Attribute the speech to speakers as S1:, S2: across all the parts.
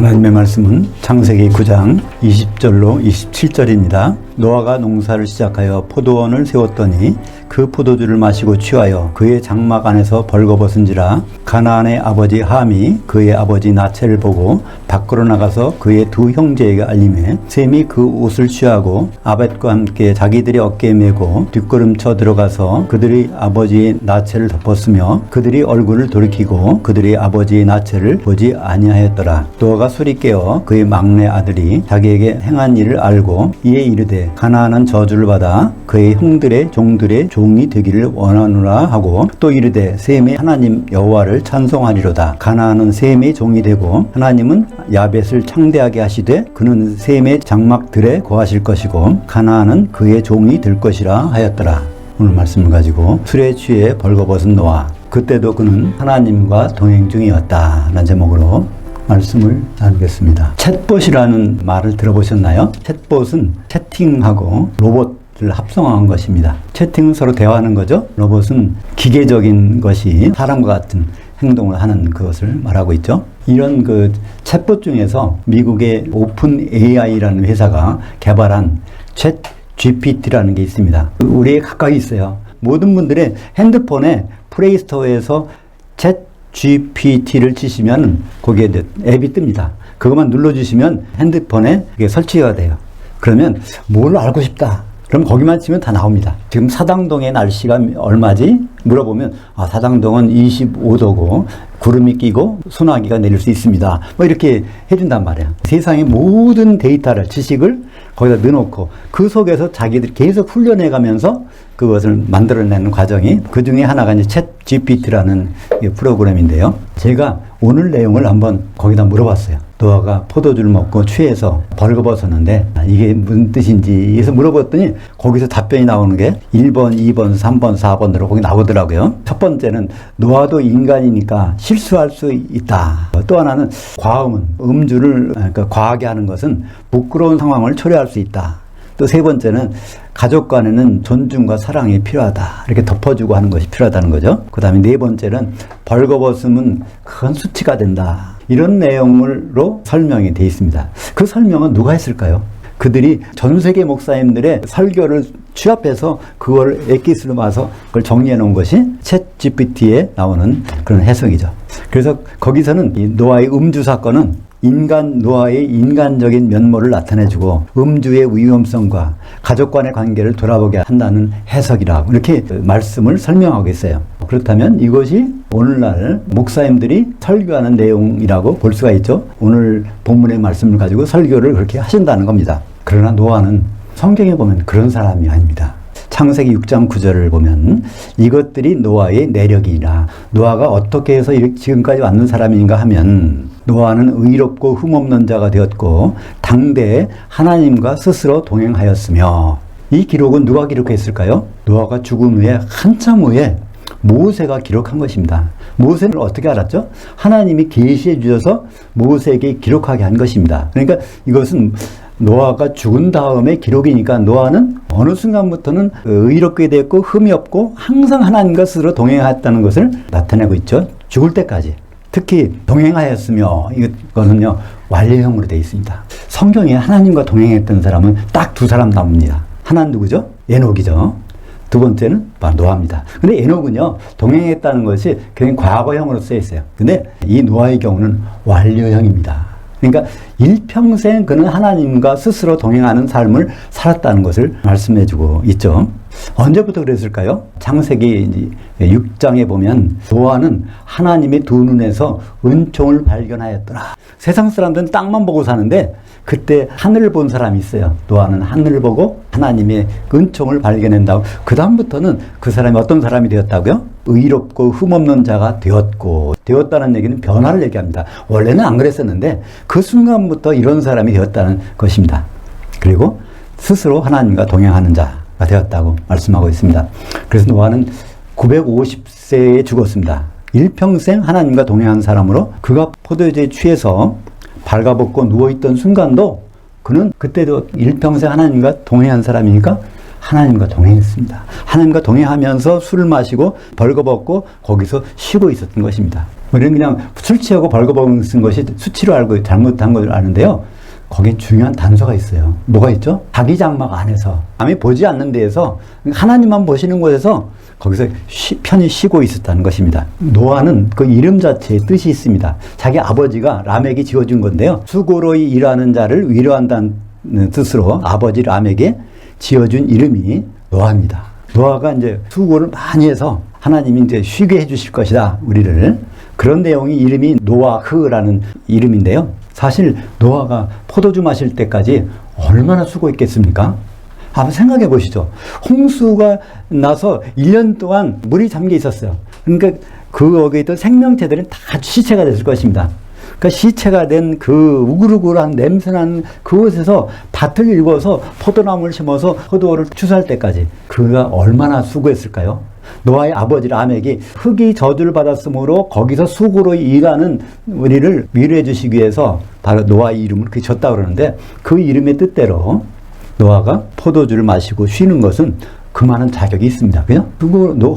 S1: 하나님의 말씀은 창세기 9장 20절로 27절입니다. 노아가 농사를 시작하여 포도원을 세웠더니 그 포도주를 마시고 취하여 그의 장막 안에서 벌거벗은지라. 가나안의 아버지 함이 그의 아버지 나체를 보고 밖으로 나가서 그의 두 형제에게 알림해 셈이 그 옷을 취하고 아벳과 함께 자기들의 어깨에 메고 뒷걸음쳐 들어가서 그들의 아버지의 나체를 덮었으며 그들이 얼굴을 돌이키고 그들의 아버지의 나체를 보지 아니하였더라. 노아가 술이 깨어 그의 막내 아들이 자기에게 행한 일을 알고 이에 이르되 가나안은 저주를 받아 그의 형들의 종들의 종이 되기를 원하노라 하고 또 이르되 셈의 하나님 여호와를 찬송하리로다. 가나안은 셈의 종이 되고 하나님은 야벳을 창대하게 하시되 그는 셈의 장막들에 거하실 것이고 가나안은 그의 종이 될 것이라 하였더라. 오늘 말씀을 가지고 술에 취해 벌거벗은 노아, 그때도 그는 하나님과 동행 중이었다 라는 제목으로 말씀을 나누겠습니다. 챗봇이라는 말을 들어보셨나요? 챗봇은 채팅하고 로봇을 합성한 것입니다. 채팅은 서로 대화하는 거죠. 로봇은 기계적인 것이 사람과 같은 행동을 하는 그것을 말하고 있죠. 이런 그 챗봇 중에서 미국의 오픈 AI라는 회사가 개발한 챗 GPT라는 게 있습니다. 우리에 가까이 있어요. 모든 분들의 핸드폰에 플레이스토어에서 챗 GPT를 치시면 거기에 앱이 뜹니다. 그것만 눌러주시면 핸드폰에 이게 설치가 돼요. 그러면 뭘 알고 싶다. 그럼 거기만 치면 다 나옵니다. 지금 사당동의 날씨가 얼마지? 물어보면 사당동은 25도고 구름이 끼고 소나기가 내릴 수 있습니다. 뭐 이렇게 해준단 말이에요. 세상의 모든 데이터를, 지식을 거기다 넣어놓고 그 속에서 자기들이 계속 훈련해가면서 그것을 만들어내는 과정이 그 중에 하나가 이제 챗 GPT라는 프로그램인데요. 제가 오늘 내용을 한번 거기다 물어봤어요. 노아가 포도주를 먹고 취해서 벌거벗었는데 이게 무슨 뜻인지 해서 물어봤더니 거기서 답변이 나오는 게 1번, 2번, 3번, 4번으로 거기 나오더라고요. 첫 번째는 노아도 인간이니까 실수할 수 있다. 또 하나는 과음은 음주를 그러니까 과하게 하는 것은 부끄러운 상황을 초래할 수 있다. 또 세 번째는 가족 간에는 존중과 사랑이 필요하다. 이렇게 덮어주고 하는 것이 필요하다는 거죠. 그 다음에 네 번째는 벌거벗음은 큰 수치가 된다. 이런 내용으로 설명이 되어 있습니다. 그 설명은 누가 했을까요? 그들이 전 세계 목사님들의 설교를 취합해서 그걸 엑기스로 봐서 그걸 정리해 놓은 것이 챗 GPT에 나오는 그런 해석이죠. 그래서 거기서는 이 노아의 음주 사건은 노아의 인간적인 면모를 나타내주고 음주의 위험성과 가족 간의 관계를 돌아보게 한다는 해석이라고 이렇게 말씀을 설명하고 있어요. 그렇다면 이것이 오늘날 목사님들이 설교하는 내용이라고 볼 수가 있죠. 오늘 본문의 말씀을 가지고 설교를 그렇게 하신다는 겁니다. 그러나 노아는 성경에 보면 그런 사람이 아닙니다. 창세기 6장 9절을 보면 이것들이 노아의 내력이라. 노아가 어떻게 해서 지금까지 왔는 사람인가 하면 노아는 의롭고 흠없는 자가 되었고 당대에 하나님과 스스로 동행하였으며. 이 기록은 누가 기록했을까요? 노아가 죽은 후에 한참 후에 모세가 기록한 것입니다. 모세는 어떻게 알았죠? 하나님이 계시해 주셔서 모세에게 기록하게 한 것입니다. 그러니까 이것은 노아가 죽은 다음에 기록이니까 노아는 어느 순간부터는 의롭게 되었고 흠이 없고 항상 하나님과 스스로 동행하였다는 것을 나타내고 있죠. 죽을 때까지. 특히 동행하였으며 이거는요 완료형으로 되어 있습니다. 성경에 하나님과 동행했던 사람은 딱 두 사람 나옵니다. 하나는 누구죠? 에녹이죠. 두 번째는 바로 노아입니다. 근데 에녹은요 동행했다는 것이 굉장히 과거형으로 쓰여 있어요. 근데 이 노아의 경우는 완료형입니다. 그러니까 일평생 그는 하나님과 스스로 동행하는 삶을 살았다는 것을 말씀해주고 있죠. 언제부터 그랬을까요? 창세기 6장에 보면 노아는 하나님의 두 눈에서 은총을 발견하였더라. 세상 사람들은 땅만 보고 사는데 그때 하늘을 본 사람이 있어요. 노아는 하늘을 보고 하나님의 은총을 발견한다고. 그 다음부터는 그 사람이 어떤 사람이 되었다고요? 의롭고 흠없는 자가 되었다는 얘기는 변화를 얘기합니다. 원래는 안 그랬었는데 그 순간부터 이런 사람이 되었다는 것입니다. 그리고 스스로 하나님과 동행하는 자가 되었다고 말씀하고 있습니다. 그래서 노아는 950세에 죽었습니다. 일평생 하나님과 동행한 사람으로 그가 포도주에 취해서 발가벗고 누워있던 순간도 그는 그때도 일평생 하나님과 동행한 사람이니까 하나님과 동행했습니다. 하나님과 동행하면서 술을 마시고 벌거벗고 거기서 쉬고 있었던 것입니다. 우리는 그냥 술 취하고 벌거벗은 것이 수치로 알고 잘못한 걸 아는데요. 거기에 중요한 단서가 있어요. 뭐가 있죠? 자기 장막 안에서, 남이 보지 않는 데에서, 하나님만 보시는 곳에서 거기서 편히 쉬고 있었다는 것입니다. 노아는 그 이름 자체에 뜻이 있습니다. 자기 아버지가 라멕이 지어준 건데요. 수고로 일하는 자를 위로한다는 뜻으로 아버지 라멕에 지어준 이름이 노아입니다. 노아가 이제 수고를 많이 해서 하나님이 이제 쉬게 해주실 것이다, 우리를. 그런 내용이 이름이 노아흐라는 이름인데요. 사실 노아가 포도주 마실 때까지 얼마나 수고했겠습니까? 한번 생각해 보시죠. 홍수가 나서 1년 동안 물이 잠겨 있었어요. 그러니까 거기에 있던 생명체들은 다 시체가 됐을 것입니다. 그러니까 시체가 된 그 우글우글한 냄새나는 그곳에서 밭을 일궈서 포도나무를 심어서 포도를 추수할 때까지 그가 얼마나 수고했을까요? 노아의 아버지 라멕이 흙이 저주를 받았으므로 거기서 수고로 일하는 우리를 위로해 주시기 위해서 바로 노아의 이름을 그렇게 줬다고 그러는데, 그 이름의 뜻대로 노아가 포도주를 마시고 쉬는 것은 그만한 자격이 있습니다. 그죠?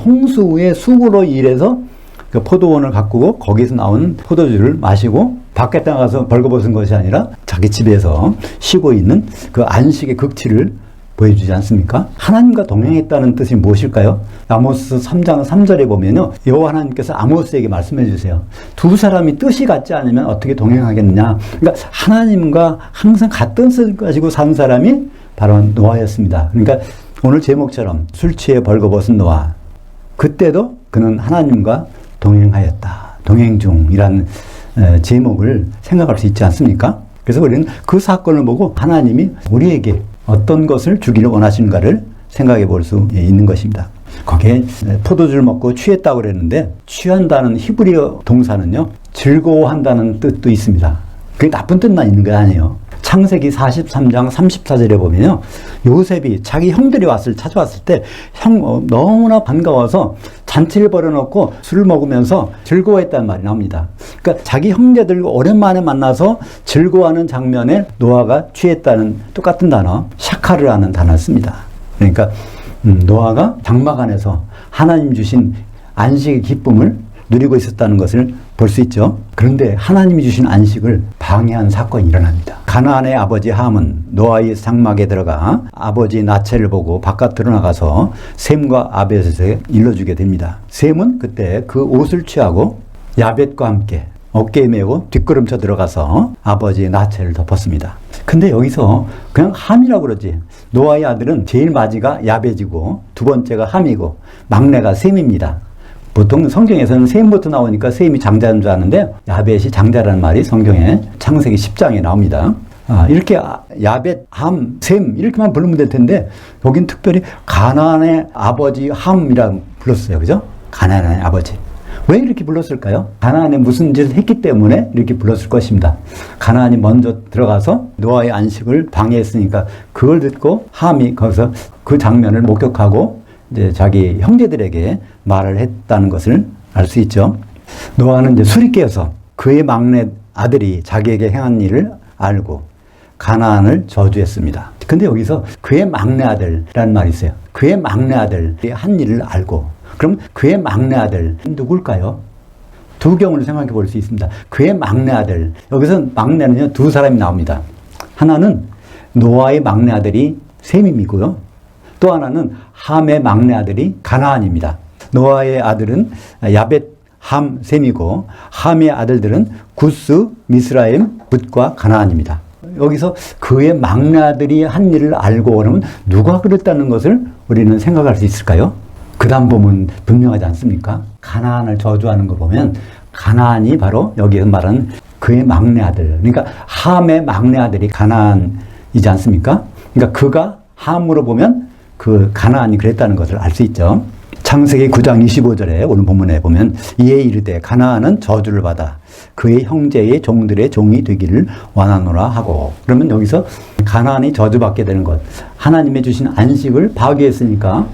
S1: 홍수 후에 수고로 일해서 그 포도원을 가꾸고 거기서 나오는 포도주를 마시고 밖에 나가서 벌거벗은 것이 아니라 자기 집에서 쉬고 있는 그 안식의 극치를 보여주지 않습니까? 하나님과 동행했다는 뜻이 무엇일까요? 아모스 3장 3절에 보면요, 여호와 하나님께서 아모스에게 말씀해 주세요. 두 사람이 뜻이 같지 않으면 어떻게 동행하겠느냐. 그러니까 하나님과 항상 같은 뜻을 가지고 산 사람이 바로 노아였습니다. 그러니까 오늘 제목처럼 술 취해 벌거벗은 노아, 그때도 그는 하나님과 동행하였다. 동행 중이라는 제목을 생각할 수 있지 않습니까? 그래서 우리는 그 사건을 보고 하나님이 우리에게 어떤 것을 주기를 원하시는가를 생각해 볼 수 있는 것입니다. 거기에 포도주를 먹고 취했다고 그랬는데, 취한다는 히브리어 동사는요, 즐거워한다는 뜻도 있습니다. 그게 나쁜 뜻만 있는 게 아니에요. 창세기 43장 34절에 보면요, 요셉이 자기 형들이 찾아왔을 때 너무나 반가워서 잔치를 벌여놓고 술을 먹으면서 즐거워했다는 말이 나옵니다. 그러니까 자기 형제들과 오랜만에 만나서 즐거워하는 장면에 노아가 취했다는 똑같은 단어, 샤카르라는 단어를 씁니다. 그러니까 노아가 장막 안에서 하나님 주신 안식의 기쁨을 누리고 있었다는 것을 볼 수 있죠. 그런데 하나님이 주신 안식을 방해한 사건이 일어납니다. 가나안의 아버지 함은 노아의 장막에 들어가 아버지 나체를 보고 바깥으로 나가서 셈과 아벳에 일러주게 됩니다. 셈은 그때 그 옷을 취하고 야벳과 함께 어깨에 메고 뒷걸음쳐 들어가서 아버지의 나체를 덮었습니다. 근데 여기서 그냥 함이라고 그러지. 노아의 아들은 제일 마지가 야벳이고 두 번째가 함이고 막내가 셈입니다. 보통 성경에서는 셈부터 나오니까 셈이 장자인 줄 아는데 야벳이 장자라는 말이 성경에 창세기 10장에 나옵니다. 이렇게 야벳, 함, 셈 이렇게만 부르면 될 텐데 여긴 특별히 가나안의 아버지 함이라고 불렀어요. 그죠? 가나안의 아버지. 왜 이렇게 불렀을까요? 가나안에 무슨 짓을 했기 때문에 이렇게 불렀을 것입니다. 가나안이 먼저 들어가서 노아의 안식을 방해했으니까 그걸 듣고 함이 거기서 그 장면을 목격하고 이제 자기 형제들에게 말을 했다는 것을 알 수 있죠. 노아는 이제 술이 깨어서 그의 막내 아들이 자기에게 행한 일을 알고 가나안을 저주했습니다. 근데 여기서 그의 막내 아들이라는 말이 있어요. 그의 막내 아들이 한 일을 알고, 그럼 그의 막내 아들 누굴까요? 두 경우를 생각해 볼 수 있습니다. 그의 막내 아들, 여기서 막내는요, 두 사람이 나옵니다. 하나는 노아의 막내 아들이 셈이고요. 또 하나는 함의 막내 아들이 가나안입니다. 노아의 아들은 야벳, 함, 셈이고 함의 아들들은 구스, 미스라임, 붓과 가나안입니다. 여기서 그의 막내 아들이 한 일을 알고 그러면 누가 그랬다는 것을 우리는 생각할 수 있을까요? 그 다음 보면 분명하지 않습니까? 가나안을 저주하는 거 보면 가나안이 바로 여기서 말하는 그의 막내 아들, 그러니까 함의 막내 아들이 가나안이지 않습니까? 그러니까 그가 함으로 보면 그 가나안이 그랬다는 것을 알 수 있죠. 창세기 9장 25절에 오늘 본문에 보면 이에 이르되 가나안은 저주를 받아 그의 형제의 종들의 종이 되기를 원하노라 하고, 그러면 여기서 가나안이 저주받게 되는 것, 하나님의 주신 안식을 파괴했으니까,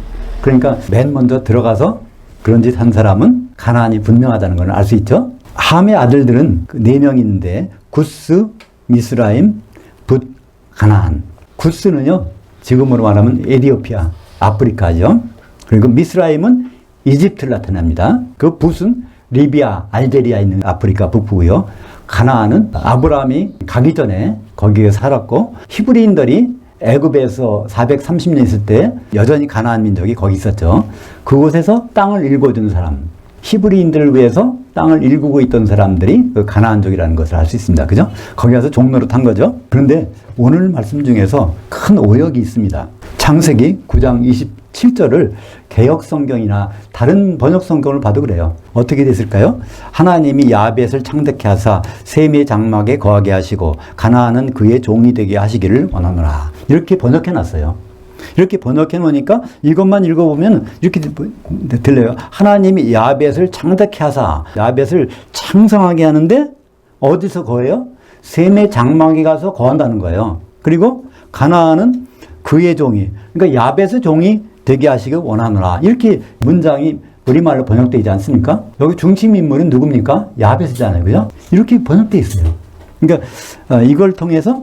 S1: 그러니까 맨 먼저 들어가서 그런 짓 한 사람은 가나안이 분명하다는 걸 알 수 있죠. 함의 아들들은 4명이 있는데 구스, 미스라임, 붓, 가나안. 구스는요 지금으로 말하면 에티오피아, 아프리카죠. 그리고 미스라임은 이집트를 나타납니다. 그 붓은 리비아, 알제리아 있는 아프리카 북부고요. 가나안은 아브라함이 가기 전에 거기에 살았고, 히브리인들이 애굽에서 430년 있을 때 여전히 가나안 민족이 거기 있었죠. 그곳에서 땅을 일궈준 사람, 히브리인들을 위해서 땅을 일구고 있던 사람들이 그 가나안족이라는 것을 알 수 있습니다. 그죠? 거기 가서 종로로 탄 거죠. 그런데 오늘 말씀 중에서 큰 오역이 있습니다. 창세기 9장 27절을 개역 성경이나 다른 번역 성경을 봐도 그래요. 어떻게 됐을까요? 하나님이 야벳을 창대케 하사 셈의 장막에 거하게 하시고 가나안은 그의 종이 되게 하시기를 원하노라. 이렇게 번역해 놨어요. 이렇게 번역해 놓으니까 이것만 읽어보면 이렇게 들려요. 하나님이 야벳을 창대케 하사, 야벳을 창성하게 하는데 어디서 거해요? 셈의 장막에 가서 거한다는 거예요. 그리고 가나안은 그의 종이, 그러니까 야벳의 종이 되게 하시길 원하노라. 이렇게 문장이 우리말로 번역되지 않습니까? 여기 중심 인물은 누굽니까? 야벳이잖아요. 그죠? 이렇게 번역되어 있어요. 그러니까 이걸 통해서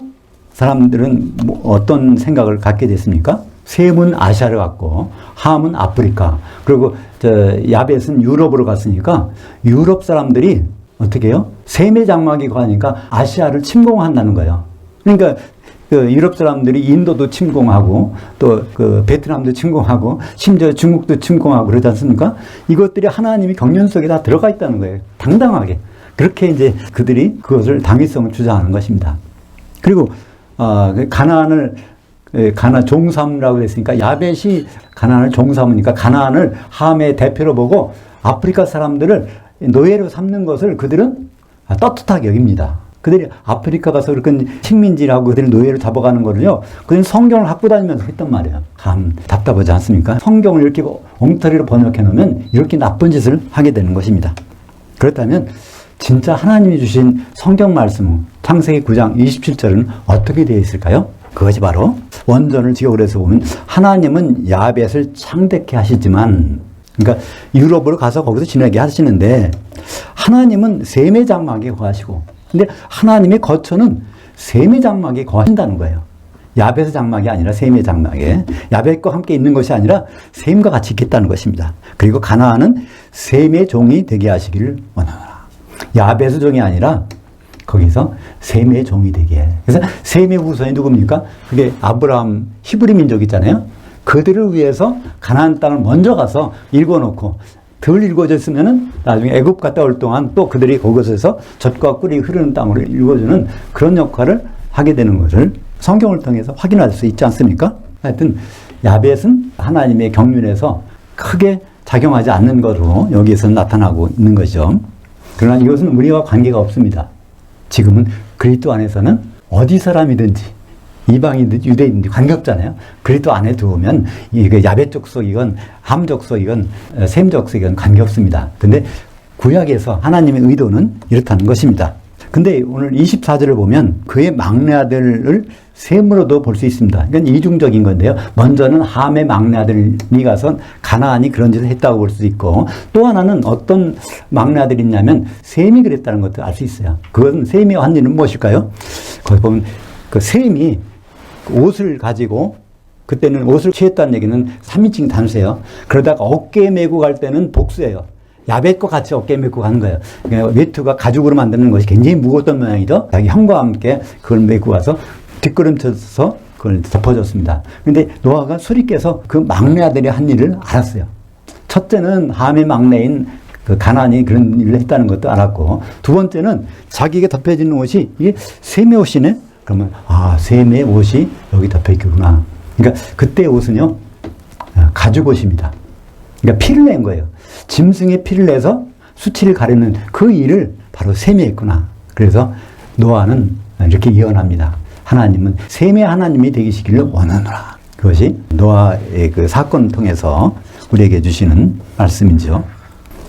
S1: 사람들은 어떤 생각을 갖게 됐습니까? 셈은 아시아를 갔고 함은 아프리카, 그리고 야벳은 유럽으로 갔으니까 유럽 사람들이 어떻게 해요? 셈의 장막이 가니까 아시아를 침공한다는 거예요. 그러니까 그 유럽 사람들이 인도도 침공하고 또 그 베트남도 침공하고 심지어 중국도 침공하고 그러지 않습니까? 이것들이 하나님이 경륜 속에 다 들어가 있다는 거예요. 당당하게. 그렇게 이제 그들이 그것을 당위성을 주장하는 것입니다. 그리고 가나안을 종삼이라고 했으니까 야벳이 가나안을 종삼으니까 가나안을 함의 대표로 보고 아프리카 사람들을 노예로 삼는 것을 그들은 떳떳하게 여깁니다. 그들이 아프리카 가서 그렇게 식민지라고 그들이 노예를 잡아가는 거를요, 그들은 성경을 갖고 다니면서 했단 말이에요. 참 답답하지 않습니까? 성경을 이렇게 엉터리로 번역해 놓으면 이렇게 나쁜 짓을 하게 되는 것입니다. 그렇다면 진짜 하나님이 주신 성경 말씀 창세기 9장 27절은 어떻게 되어 있을까요? 그것이 바로 원전을 지역으로 해서 보면 하나님은 야벳을 창대케 하시지만, 그러니까 유럽으로 가서 거기서 지내게 하시는데 하나님은 셈의 장막에 거하시고, 근데 하나님의 거처는 셈의 장막에 거하신다는 거예요. 야벳의 장막이 아니라 셈의 장막에, 야벳과 함께 있는 것이 아니라 셈과 같이 있겠다는 것입니다. 그리고 가나안은 셈의 종이 되게 하시기를 원하노라. 야벳의 종이 아니라 거기서 셈의 종이 되게 해. 그래서 셈의 후손이 누굽니까? 그게 아브라함 히브리 민족 있잖아요. 그들을 위해서 가나안 땅을 먼저 가서 일궈놓고 덜 일궈졌으면은 나중에 애굽 갔다 올 동안 또 그들이 거기서 젖과 꿀이 흐르는 땅으로 일궈주는 그런 역할을 하게 되는 것을 성경을 통해서 확인할 수 있지 않습니까? 하여튼 야벳은 하나님의 경륜에서 크게 작용하지 않는 것으로 여기에서 나타나고 있는 것이죠. 그러나 이것은 우리와 관계가 없습니다. 지금은 그리스도 안에서는 어디 사람이든지 이방인든 유대인든 관계없잖아요. 그리스도 안에 들어오면 이게 야벳 족속이건 함 족속이건 셈 족속이건 관계없습니다. 근데 구약에서 하나님의 의도는 이렇다는 것입니다. 근데 오늘 24절을 보면 그의 막내 아들을 셈으로도 볼 수 있습니다. 이건 이중적인 건데요. 먼저는 함의 막내 아들이 가서 가나안이 그런 짓을 했다고 볼 수 있고, 또 하나는 어떤 막내 아들이 있냐면 셈이 그랬다는 것도 알 수 있어요. 그건 셈이 한 일은 무엇일까요? 거기 보면 그 셈이 옷을 가지고, 그때는 옷을 취했다는 얘기는 3인칭 단수예요. 그러다가 어깨에 메고 갈 때는 복수예요. 야벳과 같이 어깨에 메고 가는 거예요. 그러니까 외투가 가죽으로 만드는 것이 굉장히 무거웠던 모양이죠. 자기 형과 함께 그걸 메고 와서 뒷걸음쳐서 그걸 덮어줬습니다. 근데 노아가 술이 깨서 그 막내 아들이 한 일을 알았어요. 첫째는 함의 막내인 그 가나안이 그런 일을 했다는 것도 알았고, 두 번째는 자기에게 덮여지는 옷이 이게 셈의 옷이네? 그러면 셈의 옷이 여기 덮여있구나. 그러니까 그때 옷은요, 가죽 옷입니다. 그러니까 피를 낸 거예요. 짐승의 피를 내서 수치를 가리는 그 일을 바로 셈이 했구나. 그래서 노아는 이렇게 예언합니다. 하나님은 셈의 하나님이 되시기를 원하노라. 그것이 노아의 그 사건을 통해서 우리에게 주시는 말씀이죠.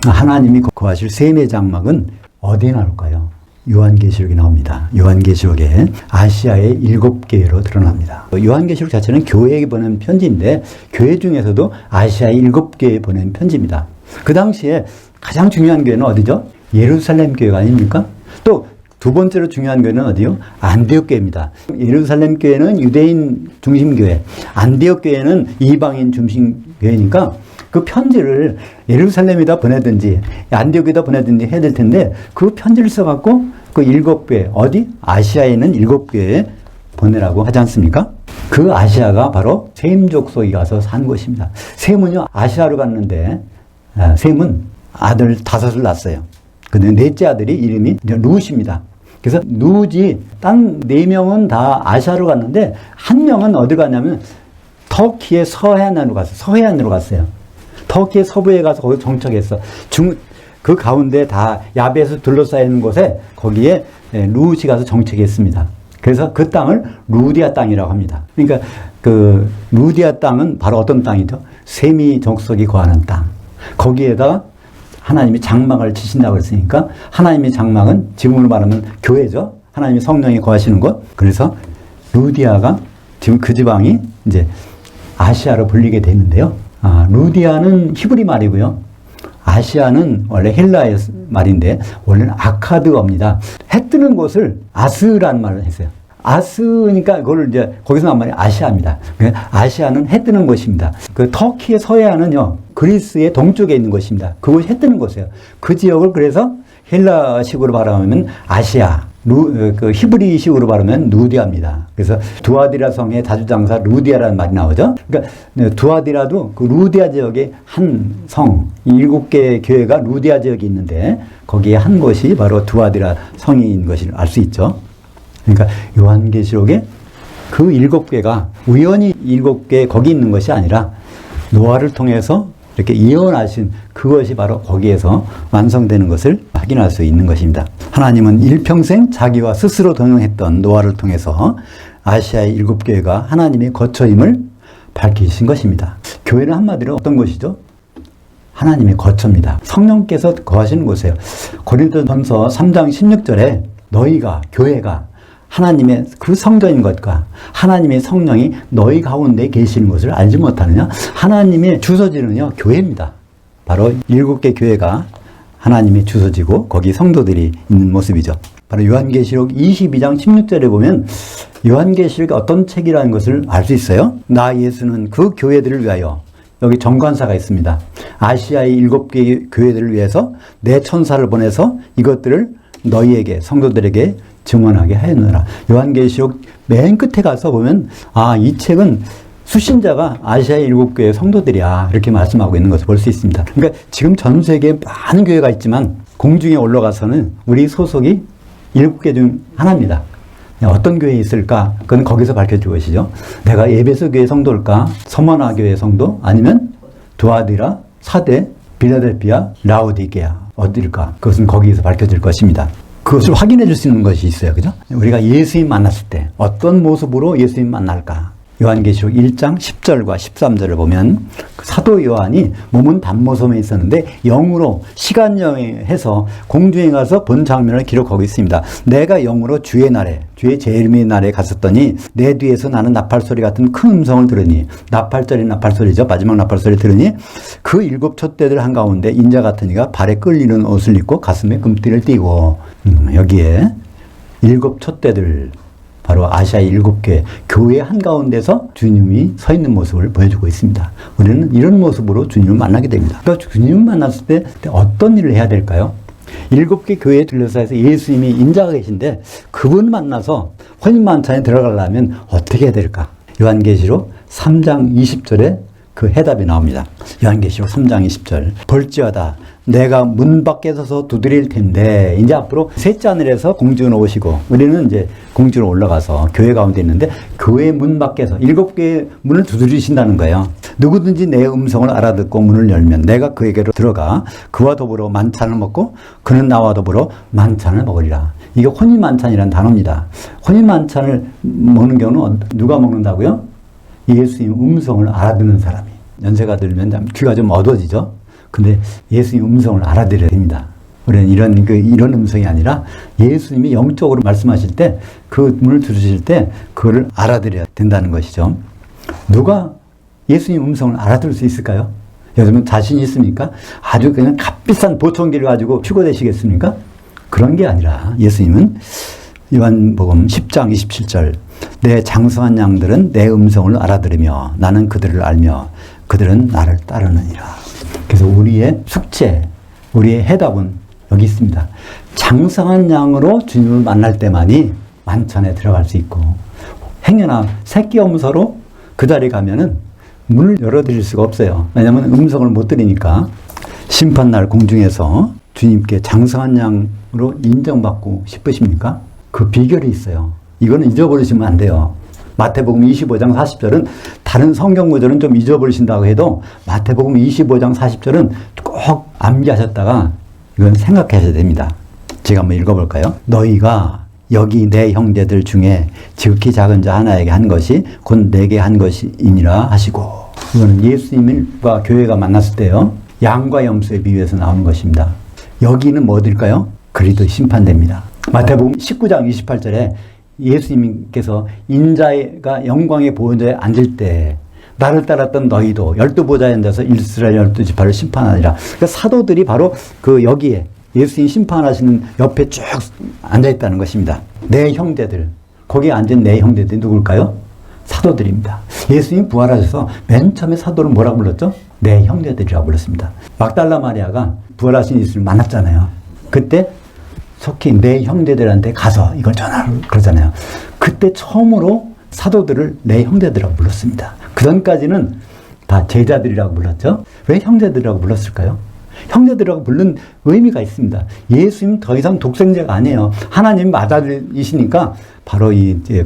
S1: 하나님이 거하실 셈의 장막은 어디에 나올까요? 요한계시록에 나옵니다. 요한계시록에 아시아의 7교회로 드러납니다. 요한계시록 자체는 교회에게 보낸 편지인데 교회 중에서도 아시아의 7교회에 보낸 편지입니다. 그 당시에 가장 중요한 교회는 어디죠? 예루살렘 교회가 아닙니까? 또 두 번째로 중요한 교회는 어디요? 안디옥 교회입니다. 예루살렘 교회는 유대인 중심 교회, 안디옥 교회는 이방인 중심 교회니까 그 편지를 예루살렘에다 보내든지 안디옥에다 보내든지 해야 될 텐데 그 편지를 써갖고 그 7교회 어디? 아시아에 있는 7교회에 보내라고 하지 않습니까? 그 아시아가 바로 셈 족속이 가서 산 곳입니다. 셈은요 아시아로 갔는데 셈은 아들 5을 낳았어요. 근데 넷째 아들이 이름이 룻입니다. 그래서 룻이 딴 4명은 다 아시아로 갔는데 한 명은 어디 갔냐면 터키의 서해안으로 갔어요. 서해안으로 갔어요. 터키의 서부에 가서 거기 정착했어. 그 가운데 다 야베에서 둘러싸여 있는 곳에 거기에 룻이 가서 정착했습니다. 그래서 그 땅을 루디아 땅이라고 합니다. 그러니까 그 루디아 땅은 바로 어떤 땅이죠? 세미 족속이 거하는 땅. 거기에다가 하나님이 장막을 치신다고 했으니까 하나님의 장막은 지금으로 말하면 교회죠. 하나님의 성령이 거하시는 곳. 그래서 루디아가 지금 그 지방이 이제 아시아로 불리게 되는데요. 루디아는 히브리 말이고요. 아시아는 원래 헬라의 말인데 원래는 아카드어입니다. 해 뜨는 곳을 아스라는 말을 했어요. 아스니까 그걸 이제 거기서 나온 말이 아시아입니다. 아시아는 해 뜨는 곳입니다. 그 터키의 서해안은요 그리스의 동쪽에 있는 곳입니다. 그곳이 해 뜨는 곳이에요. 그 지역을 그래서 헬라식으로 발음하면 아시아, 그 히브리식으로 발음하면 루디아입니다. 그래서 두아디라 성의 다주장사 루디아라는 말이 나오죠. 그러니까 두아디라도 그 루디아 지역의 한 성, 7개 교회가 루디아 지역이 있는데 거기에 한 곳이 바로 두아디라 성인 것을 알 수 있죠. 그러니까 요한계시록에 그 7개가 우연히 7개 거기 있는 것이 아니라 노아를 통해서 이렇게 예언하신 그것이 바로 거기에서 완성되는 것을 확인할 수 있는 것입니다. 하나님은 일평생 자기와 스스로 동행했던 노아를 통해서 아시아의 7교회가 하나님의 거처임을 밝히신 것입니다. 교회는 한마디로 어떤 곳이죠? 하나님의 거처입니다. 성령께서 거하시는 곳이에요. 고린도전서 3장 16절에 너희가 교회가 하나님의 그 성전인 것과 하나님의 성령이 너희 가운데 계시는 것을 알지 못하느냐? 하나님의 주소지는요, 교회입니다. 바로 7개 교회가 하나님의 주소지고 거기 성도들이 있는 모습이죠. 바로 요한계시록 22장 16절에 보면 요한계시록이 어떤 책이라는 것을 알 수 있어요. 나 예수는 그 교회들을 위하여 여기 정관사가 있습니다. 아시아의 7개 교회들을 위해서 내 천사를 보내서 이것들을 너희에게 성도들에게 증언하게 하였느라. 요한계시록 맨 끝에 가서 보면 이 책은 수신자가 아시아의 7교회 성도들이야 이렇게 말씀하고 있는 것을 볼 수 있습니다. 그러니까 지금 전 세계에 많은 교회가 있지만 공중에 올라가서는 우리 소속이 7개 중 하나입니다. 어떤 교회에 있을까? 그건 거기서 밝혀질 것이죠. 내가 에베소 교회 성도일까? 서머나 교회 성도? 아니면 두아디라, 사대, 빌라델피아, 라오디게아 어디일까? 그것은 거기에서 밝혀질 것입니다. 그것을 확인해 줄 수 있는 것이 있어요. 그죠? 우리가 예수님 만났을 때 어떤 모습으로 예수님 만날까? 요한계시록 1장 10절과 13절을 보면 사도 요한이 몸은 단모섬에 있었는데 영으로 시간 여행해서 공중에 가서 본 장면을 기록하고 있습니다. 내가 영으로 주의 날에 주의 재림의 날에 갔었더니 내 뒤에서 나는 나팔소리 같은 큰 음성을 들으니 나팔절이 나팔소리죠. 마지막 나팔소리 들으니 그 7 촛대들 한가운데 인자 같은 이가 발에 끌리는 옷을 입고 가슴에 금띠를 띠고 여기에 7 촛대들 바로 아시아의 7개 교회 한가운데서 주님이 서 있는 모습을 보여주고 있습니다. 우리는 이런 모습으로 주님을 만나게 됩니다. 그러니까 주님을 만났을 때 어떤 일을 해야 될까요? 7개 교회에 둘러싸여서 예수님이 인자가 계신데 그분 만나서 혼인만찬에 들어가려면 어떻게 해야 될까? 요한계시록 3장 20절에 그 해답이 나옵니다. 요한계시록 3장 20절 볼지어다 내가 문 밖에 서서 두드릴 텐데 이제 앞으로 셋째 하늘에서 공주는 오시고 우리는 이제 공주로 올라가서 교회 가운데 있는데 교회 문 밖에서 7개의 문을 두드리신다는 거예요. 누구든지 내 음성을 알아듣고 문을 열면 내가 그에게로 들어가 그와 더불어 만찬을 먹고 그는 나와 더불어 만찬을 먹으리라. 이게 혼인만찬이라는 단어입니다. 혼인만찬을 먹는 경우는 누가 먹는다고요? 예수님 음성을 알아듣는 사람이. 연세가 들면 귀가 좀 어두워지죠. 근데 예수님 음성을 알아들어야 됩니다. 우리는 이런 음성이 아니라 예수님이 영적으로 말씀하실 때 그 문을 들으실 때 그거를 알아들어야 된다는 것이죠. 누가 예수님 음성을 알아들을 수 있을까요? 여러분 자신이 있습니까? 아주 그냥 값비싼 보청기를 가지고 휴거되시겠습니까? 그런 게 아니라 예수님은 요한복음 10장 27절 내 장성한 양들은 내 음성을 알아들으며 나는 그들을 알며 그들은 나를 따르느니라. 그래서 우리의 숙제, 우리의 해답은 여기 있습니다. 장성한 양으로 주님을 만날 때만이 만찬에 들어갈 수 있고, 행여나 새끼 염소로 그 자리에 가면은 문을 열어드릴 수가 없어요. 왜냐하면 음성을 못 드리니까. 심판날 공중에서 주님께 장성한 양으로 인정받고 싶으십니까? 그 비결이 있어요. 이거는 잊어버리시면 안 돼요. 마태복음 25장 40절은 다른 성경 구절은 좀 잊어버리신다고 해도 마태복음 25장 40절은 꼭 암기하셨다가 이건 생각하셔야 됩니다. 제가 한번 읽어볼까요? 너희가 여기 내 형제들 중에 지극히 작은 자 하나에게 한 것이 곧 내게 한 것이니라 하시고, 이거는 예수님과 교회가 만났을 때요, 양과 염소에 비유해서 나오는 것입니다. 여기는 뭐일까요? 그리스도의 심판대입니다. 마태복음 19장 28절에 예수님께서 인자가 영광의 보좌에 앉을 때 나를 따랐던 너희도 12보좌에 앉아서 이스라엘 12지파를 심판하리라. 그러니까 사도들이 바로 그 여기에 예수님 심판하시는 옆에 쭉 앉아있다는 것입니다. 내 형제들, 거기에 앉은 내 형제들이 누굴까요? 사도들입니다. 예수님 부활하셔서 맨 처음에 사도를 뭐라고 불렀죠? 내 형제들이라고 불렀습니다. 막달라 마리아가 부활하신 예수를 만났잖아요. 그때 속히 내 형제들한테 가서 이걸 전하라고 그러잖아요. 그때 처음으로 사도들을 내 형제들이라고 불렀습니다. 그 전까지는 다 제자들이라고 불렀죠. 왜 형제들이라고 불렀을까요? 형제들이라고 부른 의미가 있습니다. 예수님 더 이상 독생자가 아니에요. 하나님 아들이시니까 바로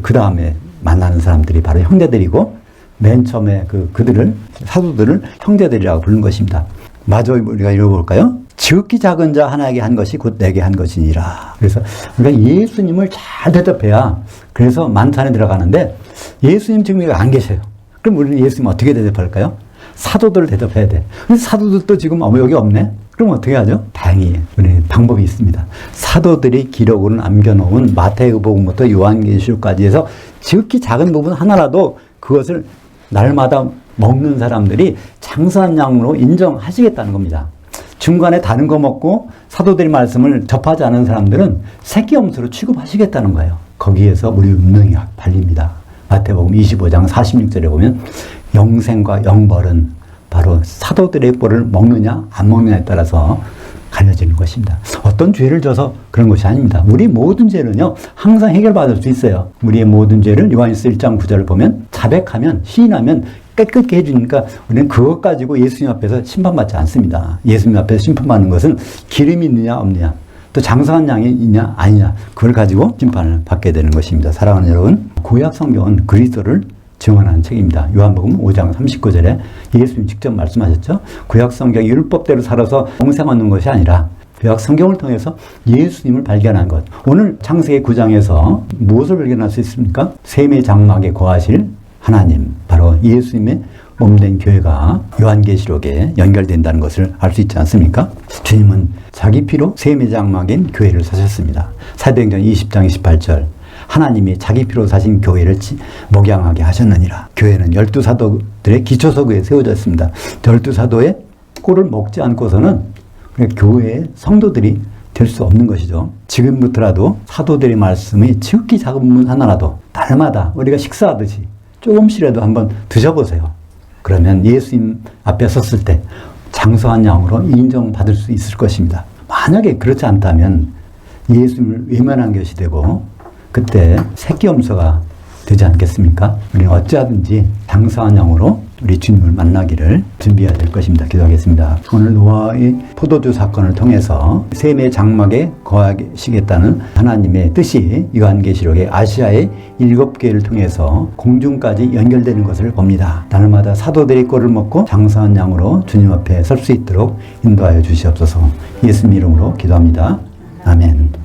S1: 그 다음에 만나는 사람들이 바로 형제들이고, 맨 처음에 그들을, 사도들을 형제들이라고 부른 것입니다. 마저 우리가 읽어볼까요? 지극히 작은 자 하나에게 한 것이 곧 내게 한 것이니라. 그래서 그러니까 예수님을 잘 대접해야 그래서 만찬에 들어가는데, 예수님 지금 여기 안 계셔요. 그럼 우리는 예수님 어떻게 대접할까요? 사도들을 대접해야 돼. 근데 사도들도 지금 여기 없네? 그럼 어떻게 하죠? 다행히 우리는 방법이 있습니다. 사도들이 기록으로 남겨놓은 마태복음부터 요한계시록까지 해서 지극히 작은 부분 하나라도 그것을 날마다 먹는 사람들이 장사한 양으로 인정하시겠다는 겁니다. 중간에 다른 거 먹고 사도들의 말씀을 접하지 않은 사람들은 새끼 염소로 취급하시겠다는 거예요. 거기에서 우리 운명이 발립니다. 마태복음 25장 46절에 보면 영생과 영벌은 바로 사도들의 꼴을 먹느냐 안 먹느냐에 따라서 갈려지는 것입니다. 어떤 죄를 져서 그런 것이 아닙니다. 우리 모든 죄는요, 항상 해결받을 수 있어요. 우리의 모든 죄를 요한일서 1장 9절을 보면 자백하면, 시인하면 깨끗게 해주니까 우리는 그것 가지고 예수님 앞에서 심판받지 않습니다. 예수님 앞에서 심판받는 것은 기름이 있느냐 없느냐, 또 장사한 양이 있냐 아니냐, 그걸 가지고 심판을 받게 되는 것입니다. 사랑하는 여러분, 구약 성경은 그리스도를 증언하는 책입니다. 요한복음 5장 39절에 예수님 직접 말씀하셨죠. 구약 성경 율법대로 살아서 영생 얻는 것이 아니라 구약 성경을 통해서 예수님을 발견한 것. 오늘 창세기 9장에서 무엇을 발견할 수 있습니까? 셈의 장막에 거하실 하나님, 바로 예수님의 몸된 교회가 요한계시록에 연결된다는 것을 알 수 있지 않습니까? 주님은 자기 피로 셈의 장막인 교회를 사셨습니다. 사도행전 20장 28절, 하나님이 자기 피로 사신 교회를 목양하게 하셨느니라. 교회는 12사도들의 기초석에 세워졌습니다. 12사도의 꼴을 먹지 않고서는 교회의 성도들이 될 수 없는 것이죠. 지금부터라도 사도들의 말씀이 지극히 작은 부분 하나라도 날마다 우리가 식사하듯이 조금씩이라도 한번 드셔보세요. 그러면 예수님 앞에 섰을 때 장성한 양으로 인정받을 수 있을 것입니다. 만약에 그렇지 않다면 예수님을 외면한 것이 되고, 그때 새끼 염소가 되지 않겠습니까? 우리는 어찌하든지 장성한 양으로 우리 주님을 만나기를 준비해야 될 것입니다. 기도하겠습니다. 오늘 노아의 포도주 사건을 통해서 셈의 장막에 거하시겠다는 하나님의 뜻이 요한계시록의 아시아의 7개를 통해서 공중까지 연결되는 것을 봅니다. 날마다 사도들의 꼴을 먹고 장성한 양으로 주님 앞에 설 수 있도록 인도하여 주시옵소서. 예수님 이름으로 기도합니다. 아멘.